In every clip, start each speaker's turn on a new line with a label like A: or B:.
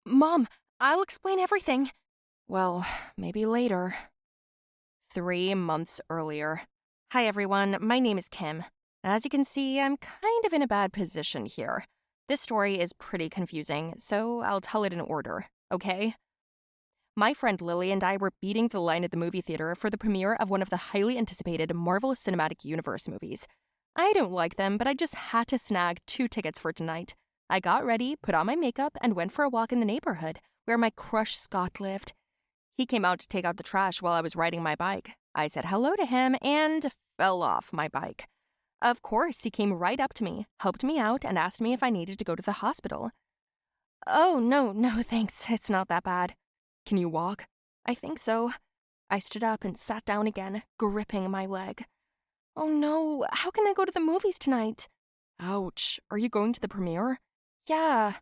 A: Mom, I'll explain everything. Well, maybe later. 3 months earlier. Hi everyone, my name is Kim. As you can see, I'm kind of in a bad position here. This story is pretty confusing, so I'll tell it in order, okay? My friend Lily and I were beating the line at the movie theater for the premiere of one of the highly anticipated Marvel Cinematic Universe movies. I don't like them, but I just had to snag 2 tickets for tonight. I got ready, put on my makeup, and went for a walk in the neighborhood, where my crush Scott lived. He came out to take out the trash while I was riding my bike. I said hello to him and fell off my bike. Of course, he came right up to me, helped me out, and asked me if I needed to go to the hospital. Oh, no, thanks. It's not that bad. Can you walk? I think so. I stood up and sat down again, gripping my leg. Oh no, how can I go to the movies tonight? Ouch, are you going to the premiere? Yeah.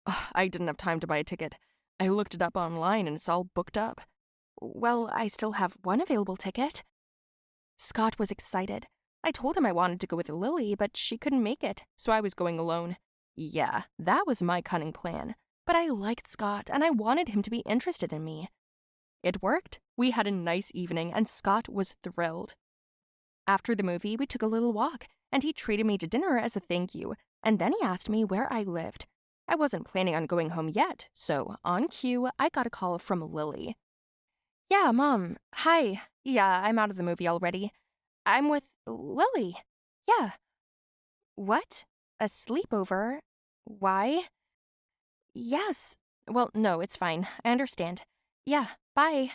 A: Ugh, I didn't have time to buy a ticket. I looked it up online and it's all booked up. Well, I still have one available ticket. Scott was excited. I told him I wanted to go with Lily, but she couldn't make it, so I was going alone. Yeah, that was my cunning plan. But I liked Scott, and I wanted him to be interested in me. It worked. We had a nice evening, and Scott was thrilled. After the movie, we took a little walk, and he treated me to dinner as a thank you, and then he asked me where I lived. I wasn't planning on going home yet, so on cue, I got a call from Lily. Yeah, Mom. Hi. Yeah, I'm out of the movie already. I'm with Lily. Yeah. What? A sleepover? Why? Yes. Well, no, it's fine. I understand. Yeah, bye.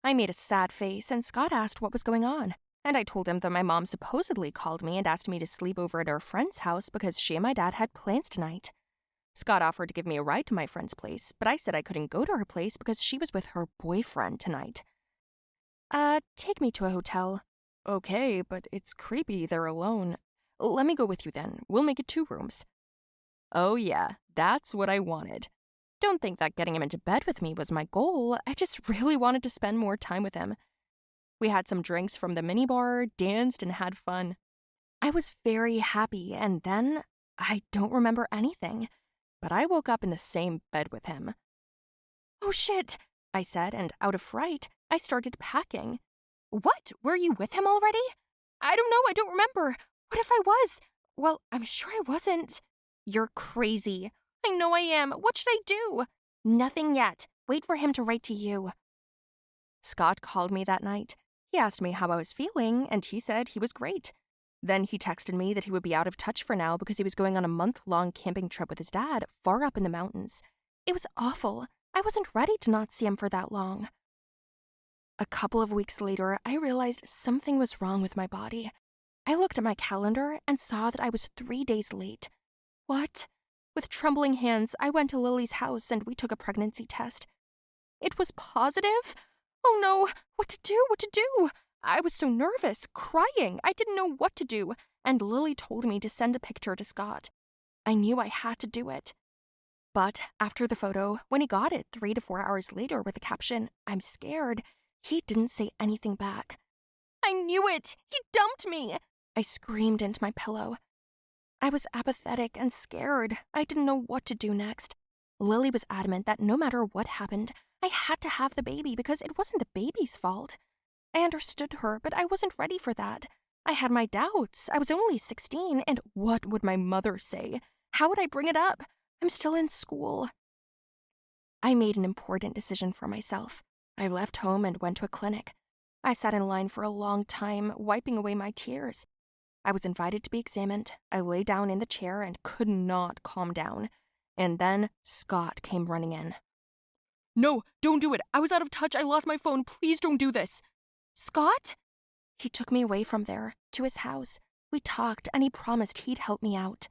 A: I made a sad face, and Scott asked what was going on. And I told him that my mom supposedly called me and asked me to sleep over at our friend's house because she and my dad had plans tonight. Scott offered to give me a ride to my friend's place, but I said I couldn't go to her place because she was with her boyfriend tonight. Take me to a hotel. Okay, but it's creepy they're alone. Let me go with you then. We'll make it 2 rooms. Oh yeah, that's what I wanted. Don't think that getting him into bed with me was my goal. I just really wanted to spend more time with him. We had some drinks from the minibar, danced, and had fun. I was very happy, and then I don't remember anything. But I woke up in the same bed with him. Oh shit, I said, and out of fright, I started packing. What? Were you with him already? I don't know, I don't remember. What if I was? Well, I'm sure I wasn't. You're crazy. I know I am. What should I do? Nothing yet. Wait for him to write to you. Scott called me that night. He asked me how I was feeling, and he said he was great. Then he texted me that he would be out of touch for now because he was going on a month-long camping trip with his dad far up in the mountains. It was awful. I wasn't ready to not see him for that long. A couple of weeks later, I realized something was wrong with my body. I looked at my calendar and saw that I was 3 days late. What? With trembling hands, I went to Lily's house and we took a pregnancy test. It was positive? Oh no, what to do? What to do? I was so nervous, crying. I didn't know what to do, and Lily told me to send a picture to Scott. I knew I had to do it. But after the photo, when he got it 3 to 4 hours later with the caption, "I'm scared," he didn't say anything back. I knew it! He dumped me! I screamed into my pillow. I was apathetic and scared. I didn't know what to do next. Lily was adamant that no matter what happened, I had to have the baby because it wasn't the baby's fault. I understood her, but I wasn't ready for that. I had my doubts. I was only 16, and what would my mother say? How would I bring it up? I'm still in school. I made an important decision for myself. I left home and went to a clinic. I sat in line for a long time, wiping away my tears. I was invited to be examined. I lay down in the chair and could not calm down. And then Scott came running in. No, don't do it. I was out of touch. I lost my phone. Please don't do this. Scott? He took me away from there, to his house. We talked, and he promised he'd help me out.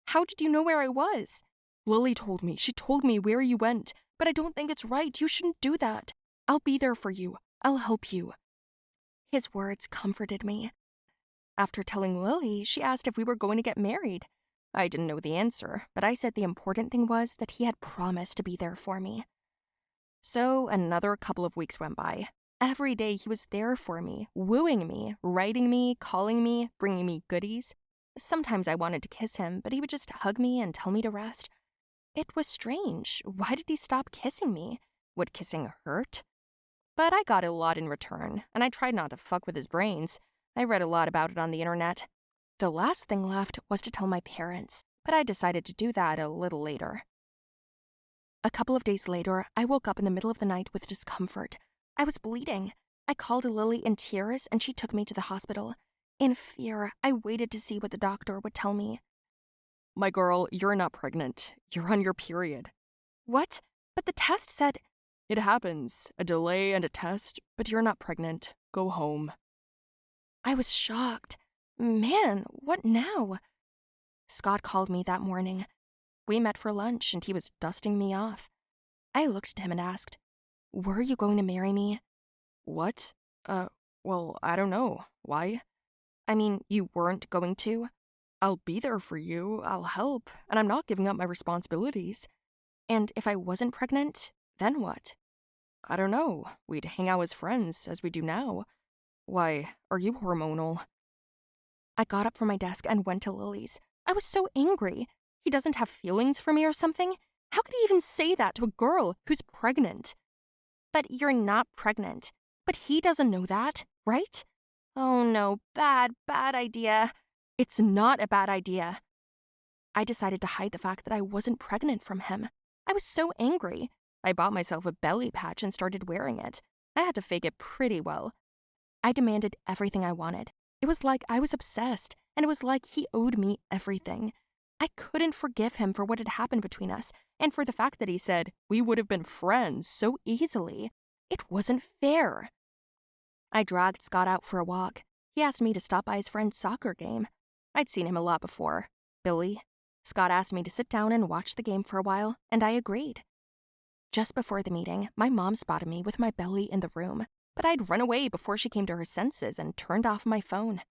A: How did you know where I was? Lily told me. She told me where you went. But I don't think it's right. You shouldn't do that. I'll be there for you. I'll help you. His words comforted me. After telling Lily, she asked if we were going to get married. I didn't know the answer, but I said the important thing was that he had promised to be there for me. So another couple of weeks went by. Every day he was there for me, wooing me, writing me, calling me, bringing me goodies. Sometimes I wanted to kiss him, but he would just hug me and tell me to rest. It was strange. Why did he stop kissing me? Would kissing hurt? But I got a lot in return, and I tried not to fuck with his brains. I read a lot about it on the internet. The last thing left was to tell my parents, but I decided to do that a little later. A couple of days later, I woke up in the middle of the night with discomfort. I was bleeding. I called Lily in tears, and she took me to the hospital. In fear, I waited to see what the doctor would tell me. My girl, you're not pregnant. You're on your period. What? But the test said... It happens. A delay and a test, but you're not pregnant. Go home. I was shocked. Man, what now? Scott called me that morning. We met for lunch, and he was dusting me off. I looked at him and asked, "Were you going to marry me?" What? Well, I don't know. Why? I mean, you weren't going to? I'll be there for you, I'll help, and I'm not giving up my responsibilities. And if I wasn't pregnant, then what? I don't know. We'd hang out as friends, as we do now. Why, are you hormonal? I got up from my desk and went to Lily's. I was so angry. He doesn't have feelings for me or something? How could he even say that to a girl who's pregnant? But you're not pregnant. But he doesn't know that, right? Oh no, bad idea. It's not a bad idea. I decided to hide the fact that I wasn't pregnant from him. I was so angry. I bought myself a belly patch and started wearing it. I had to fake it pretty well. I demanded everything I wanted. It was like I was obsessed, and it was like he owed me everything. I couldn't forgive him for what had happened between us, and for the fact that he said we would have been friends so easily. It wasn't fair. I dragged Scott out for a walk. He asked me to stop by his friend's soccer game. I'd seen him a lot before. Billy. Scott asked me to sit down and watch the game for a while, and I agreed. Just before the meeting, my mom spotted me with my belly in the room, but I'd run away before she came to her senses and turned off my phone.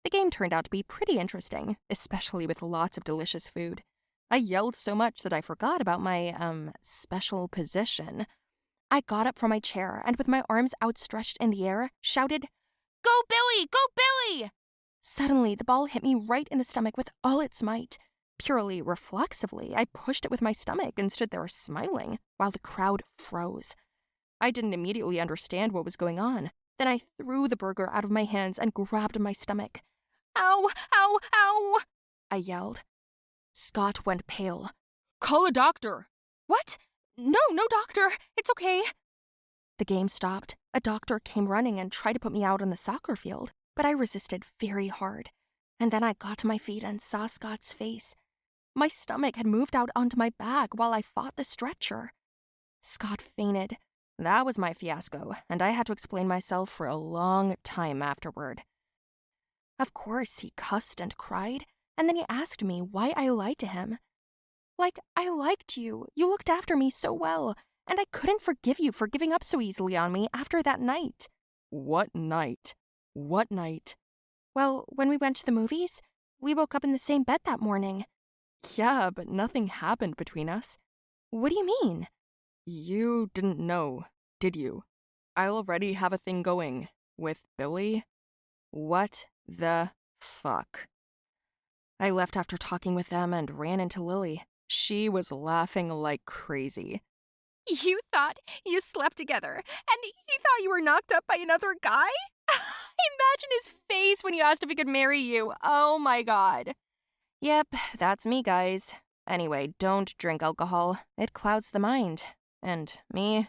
A: The game turned out to be pretty interesting, especially with lots of delicious food. I yelled so much that I forgot about my, special position. I got up from my chair and with my arms outstretched in the air, shouted, "Go Billy! Go Billy!" Suddenly, the ball hit me right in the stomach with all its might. Purely reflexively, I pushed it with my stomach and stood there smiling, while the crowd froze. I didn't immediately understand what was going on. Then I threw the burger out of my hands and grabbed my stomach. "Ow! Ow! Ow!" I yelled. Scott went pale. "Call a doctor!" "What? No doctor. It's okay." The game stopped. A doctor came running and tried to put me out on the soccer field, but I resisted very hard. And then I got to my feet and saw Scott's face. My stomach had moved out onto my back while I fought the stretcher. Scott fainted. That was my fiasco, and I had to explain myself for a long time afterward. Of course, he cussed and cried, and then he asked me why I lied to him. Like, I liked you. You looked after me so well, and I couldn't forgive you for giving up so easily on me after that night. What night? What night? Well, when we went to the movies, we woke up in the same bed that morning. Yeah, but nothing happened between us. What do you mean? You didn't know, did you? I already have a thing going. With Billy? What the fuck? I left after talking with them and ran into Lily. She was laughing like crazy. "You thought you slept together, and he thought you were knocked up by another guy? Imagine his face when you asked if he could marry you. Oh my god." Yep, that's me, guys. Anyway, don't drink alcohol. It clouds the mind. And me,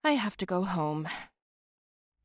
A: I have to go home.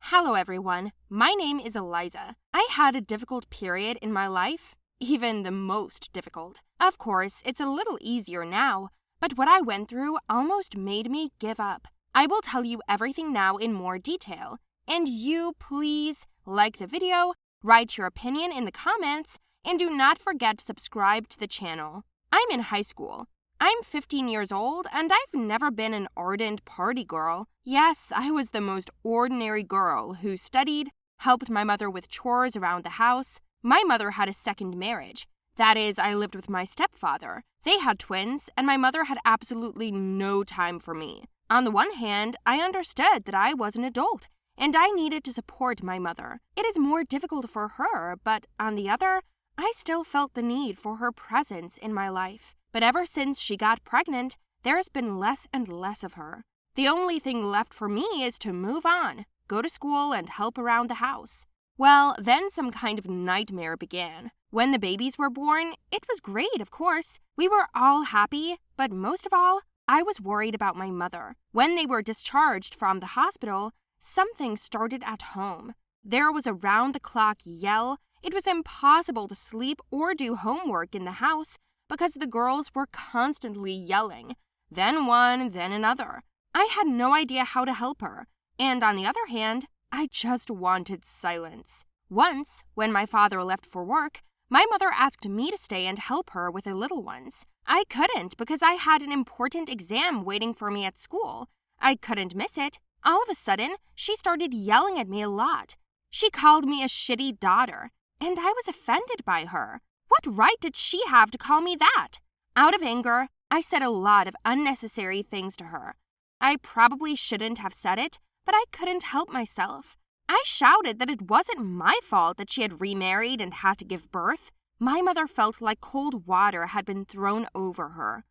A: Hello, everyone. My name is Eliza. I had a difficult period in my life, even the most difficult. Of course, it's a little easier now, but what I went through almost made me give up. I will tell you everything now in more detail. And you, please, like the video, write your opinion in the comments, and do not forget to subscribe to the channel. I'm in high school. I'm 15 years old, and I've never been an ardent party girl. Yes, I was the most ordinary girl who studied, helped my mother with chores around the house. My mother had a second marriage. That is, I lived with my stepfather. They had twins, and my mother had absolutely no time for me. On the one hand, I understood that I was an adult, and I needed to support my mother. It is more difficult for her, but on the other, I still felt the need for her presence in my life. But ever since she got pregnant, there has been less and less of her. The only thing left for me is to move on, go to school, and help around the house. Well, then some kind of nightmare began. When the babies were born, it was great, of course. We were all happy, but most of all, I was worried about my mother. When they were discharged from the hospital, something started at home. There was a round-the-clock yell. It was impossible to sleep or do homework in the house because the girls were constantly yelling. Then one, then another. I had no idea how to help her. And on the other hand, I just wanted silence. Once, when my father left for work, my mother asked me to stay and help her with the little ones. I couldn't because I had an important exam waiting for me at school. I couldn't miss it. All of a sudden, she started yelling at me a lot. She called me a shitty daughter, and I was offended by her. What right did she have to call me that? Out of anger, I said a lot of unnecessary things to her. I probably shouldn't have said it, but I couldn't help myself. I shouted that it wasn't my fault that she had remarried and had to give birth. My mother felt like cold water had been thrown over her.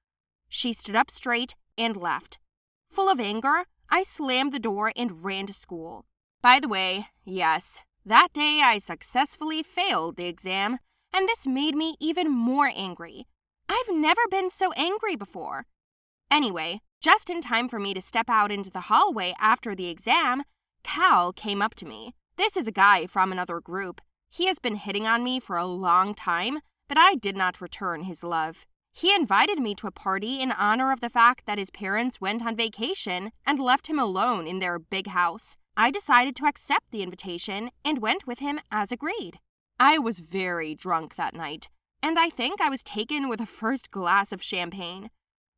A: She stood up straight and left. Full of anger, I slammed the door and ran to school. By the way, yes, that day I successfully failed the exam, and this made me even more angry. I've never been so angry before. Anyway, just in time for me to step out into the hallway after the exam, Cal came up to me. This is a guy from another group. He has been hitting on me for a long time, but I did not return his love. He invited me to a party in honor of the fact that his parents went on vacation and left him alone in their big house. I decided to accept the invitation and went with him as agreed. I was very drunk that night, and I think I was taken with a first glass of champagne.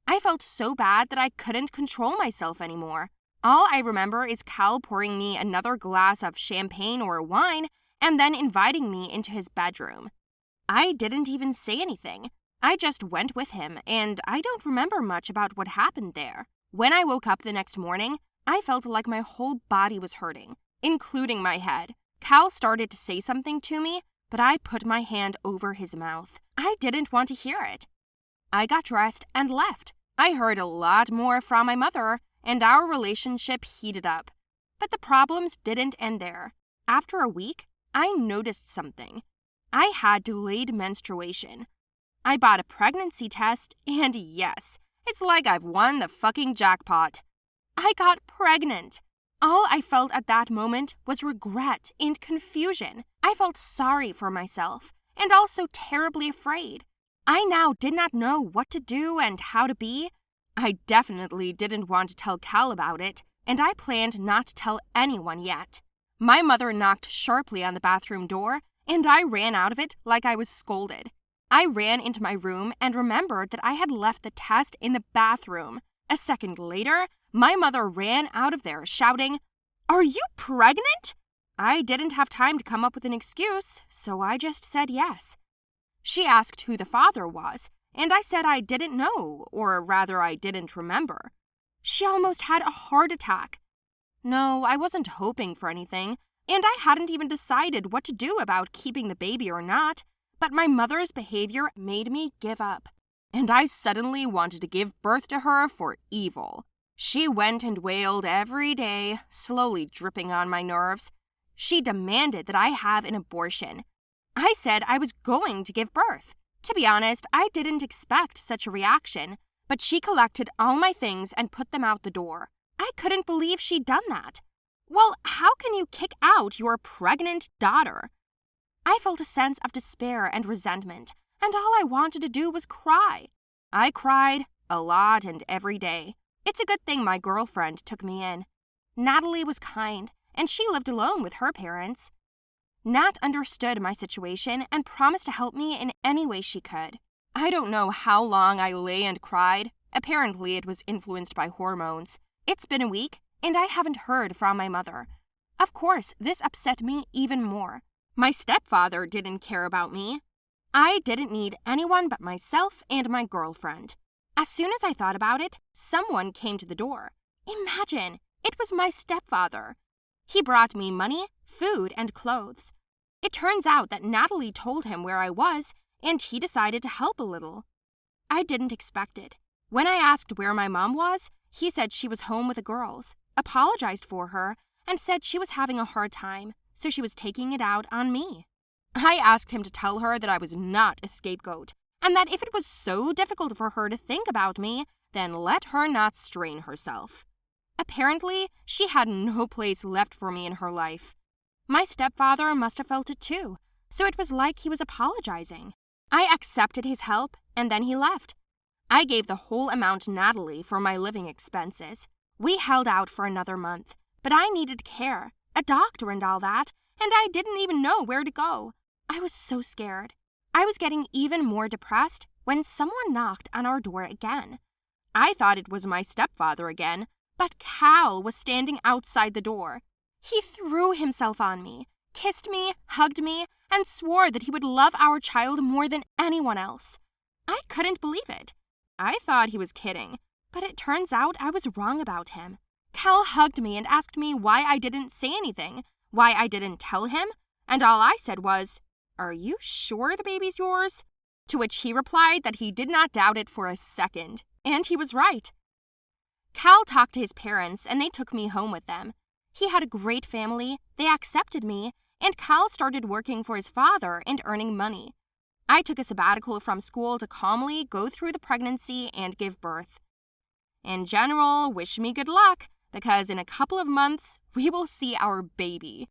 A: I felt so bad that I couldn't control myself anymore. All I remember is Cal pouring me another glass of champagne or wine and then inviting me into his bedroom. I didn't even say anything. I just went with him, and I don't remember much about what happened there. When I woke up the next morning, I felt like my whole body was hurting, including my head. Cal started to say something to me, but I put my hand over his mouth. I didn't want to hear it. I got dressed and left. I heard a lot more from my mother, and our relationship heated up. But the problems didn't end there. After a week, I noticed something. I had delayed menstruation. I bought a pregnancy test, and yes, it's like I've won the fucking jackpot. I got pregnant. All I felt at that moment was regret and confusion. I felt sorry for myself, and also terribly afraid. I now did not know what to do and how to be. I definitely didn't want to tell Cal about it, and I planned not to tell anyone yet. My mother knocked sharply on the bathroom door, and I ran out of it like I was scolded. I ran into my room and remembered that I had left the test in the bathroom. A second later, my mother ran out of there shouting, "Are you pregnant?" I didn't have time to come up with an excuse, so I just said yes. She asked who the father was, and I said I didn't know, or rather I didn't remember. She almost had a heart attack. No, I wasn't hoping for anything, and I hadn't even decided what to do about keeping the baby or not, but my mother's behavior made me give up, and I suddenly wanted to give birth to her for evil. She went and wailed every day, slowly dripping on my nerves. She demanded that I have an abortion. I said I was going to give birth. To be honest, I didn't expect such a reaction, but she collected all my things and put them out the door. I couldn't believe she'd done that. Well, how can you kick out your pregnant daughter? I felt a sense of despair and resentment, and all I wanted to do was cry. I cried a lot and every day. It's a good thing my girlfriend took me in. Natalie was kind, and she lived alone with her parents. Nat understood my situation and promised to help me in any way she could. I don't know how long I lay and cried. Apparently it was influenced by hormones. It's been a week, and I haven't heard from my mother. Of course, this upset me even more. My stepfather didn't care about me. I didn't need anyone but myself and my girlfriend. As soon as I thought about it, someone came to the door. Imagine, it was my stepfather. He brought me money, food, and clothes. It turns out that Natalie told him where I was, and he decided to help a little.
B: I didn't expect it. When I asked where my mom was, he said she was home with the girls, apologized for her, and said she was having a hard time, so she was taking it out on me. I asked him to tell her that I was not a scapegoat, and that if it was so difficult for her to think about me, then let her not strain herself. Apparently, she had no place left for me in her life. My stepfather must have felt it too, so it was like he was apologizing. I accepted his help, and then he left. I gave the whole amount to Natalie for my living expenses. We held out for another month, but I needed care, a doctor and all that, and I didn't even know where to go. I was so scared. I was getting even more depressed when someone knocked on our door again. I thought it was my stepfather again, but Cal was standing outside the door. He threw himself on me, kissed me, hugged me, and swore that he would love our child more than anyone else. I couldn't believe it. I thought he was kidding, but it turns out I was wrong about him. Cal hugged me and asked me why I didn't say anything, why I didn't tell him, and all I said was, "Are you sure the baby's yours?" To which he replied that he did not doubt it for a second, and he was right. Cal talked to his parents, and they took me home with them. He had a great family, they accepted me, and Cal started working for his father and earning money. I took a sabbatical from school to calmly go through the pregnancy and give birth. In general, wish me good luck, because in a couple of months, we will see our baby.